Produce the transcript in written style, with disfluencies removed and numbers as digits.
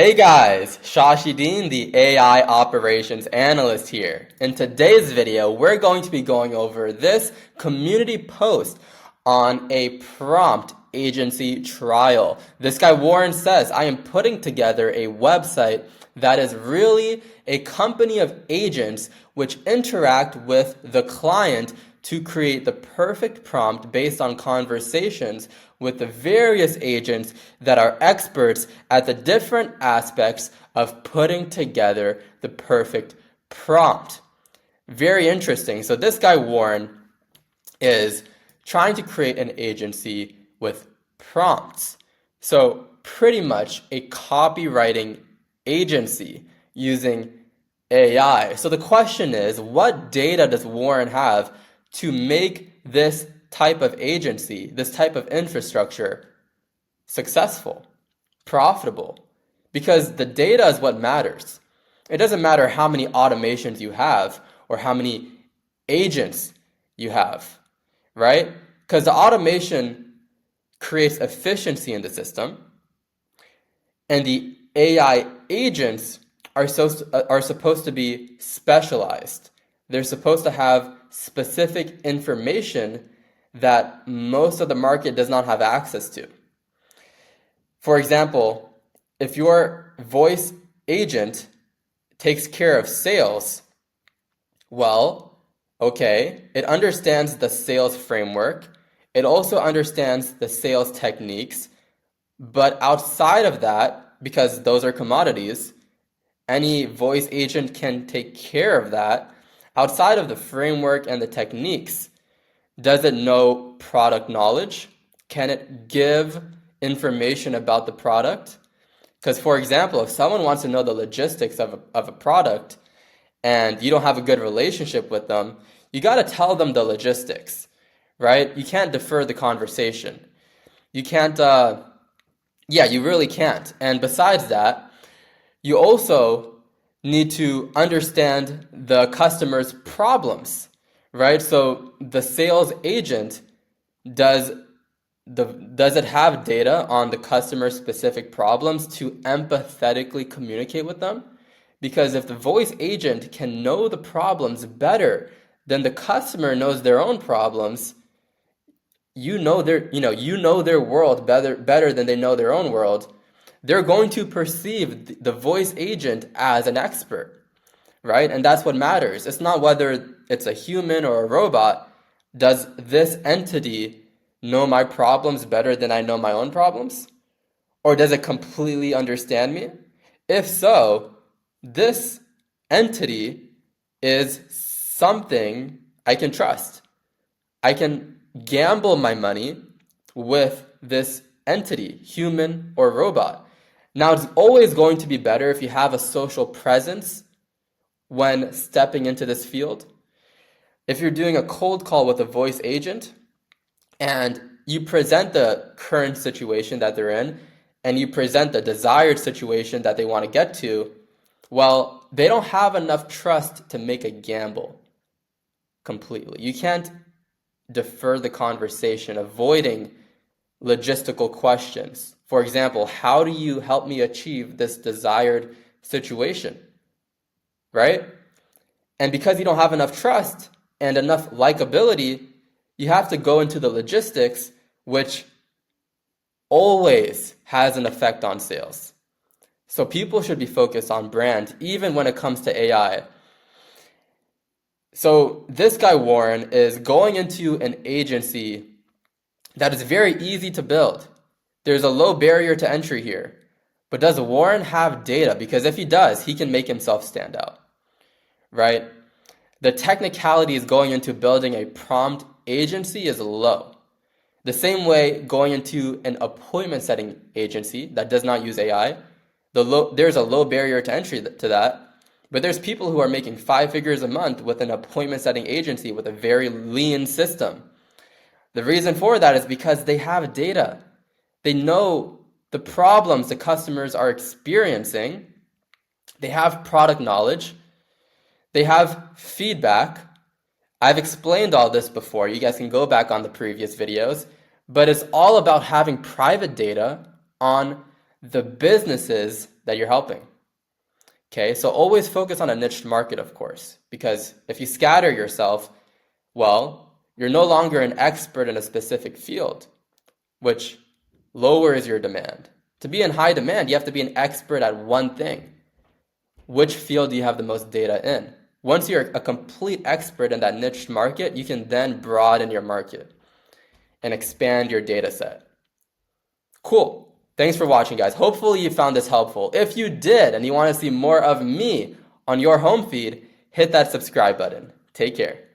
Hey guys, Shashideen, the AI Operations Analyst here. In today's video, we're going to be going over this community post on a prompt agency trial. This guy Warren says, I am putting together a website that is really a company of agents which interact with the client to create the perfect prompt based on conversations with the various agents that are experts at the different aspects of putting together the perfect prompt. Very interesting. So this guy Warren is trying to create an agency with prompts. So pretty much a copywriting agency using AI. So the question is, what data does Warren have to make this type of agency, this type of infrastructure successful, profitable? Because the data is what matters. It doesn't matter how many automations you have or how many agents you have, right? Because the automation creates efficiency in the system, and the AI agents are supposed to be specialized. They're supposed to have specific information that most of the market does not have access to. For example, if your voice agent takes care of sales, well, okay, it understands the sales framework. It also understands the sales techniques. But outside of that, because those are commodities, any voice agent can take care of that. Outside of the framework and the techniques, does it know product knowledge? Can it give information about the product? Because, for example, if someone wants to know the logistics of a product and you don't have a good relationship with them, you got to tell them the logistics, right? You can't defer the conversation. You can't, you really can't. And besides that, you also need to understand the customer's problems, right? So the sales agent, does it have data on the customer's specific problems to empathetically communicate with them? Because if the voice agent can know the problems better than the customer knows their own problems, you know their world better than they know their own world, they're going to perceive the voice agent as an expert, right? And that's what matters. It's not whether it's a human or a robot. Does this entity know my problems better than I know my own problems? Or does it completely understand me? If so, this entity is something I can trust. I can gamble my money with this entity, human or robot. Now, it's always going to be better if you have a social presence when stepping into this field. If you're doing a cold call with a voice agent and you present the current situation that they're in and you present the desired situation that they want to get to, well, they don't have enough trust to make a gamble completely. You can't defer the conversation, avoiding logistical questions. For example, how do you help me achieve this desired situation, right? And because you don't have enough trust and enough likability, you have to go into the logistics, which always has an effect on sales. So people should be focused on brand, even when it comes to AI. So this guy Warren is going into an agency that is very easy to build. There's a low barrier to entry here. But does Warren have data? Because if he does, he can make himself stand out, right? The technicalities going into building a prompt agency is low. The same way going into an appointment setting agency that does not use AI, there's a low barrier to entry to that. But there's people who are making 5 figures a month with an appointment setting agency with a very lean system. The reason for that is because they have data. They know the problems the customers are experiencing. They have product knowledge. They have feedback. I've explained all this before. You guys can go back on the previous videos. But it's all about having private data on the businesses that you're helping. Okay, so always focus on a niche market, of course, because if you scatter yourself, well, you're no longer an expert in a specific field, which lowers your demand. To be in high demand, you have to be an expert at one thing. Which field do you have the most data in? Once you're a complete expert in that niche market, you can then broaden your market and expand your data set. Cool. Thanks for watching, guys. Hopefully you found this helpful. If you did and you want to see more of me on your home feed, hit that subscribe button. Take care.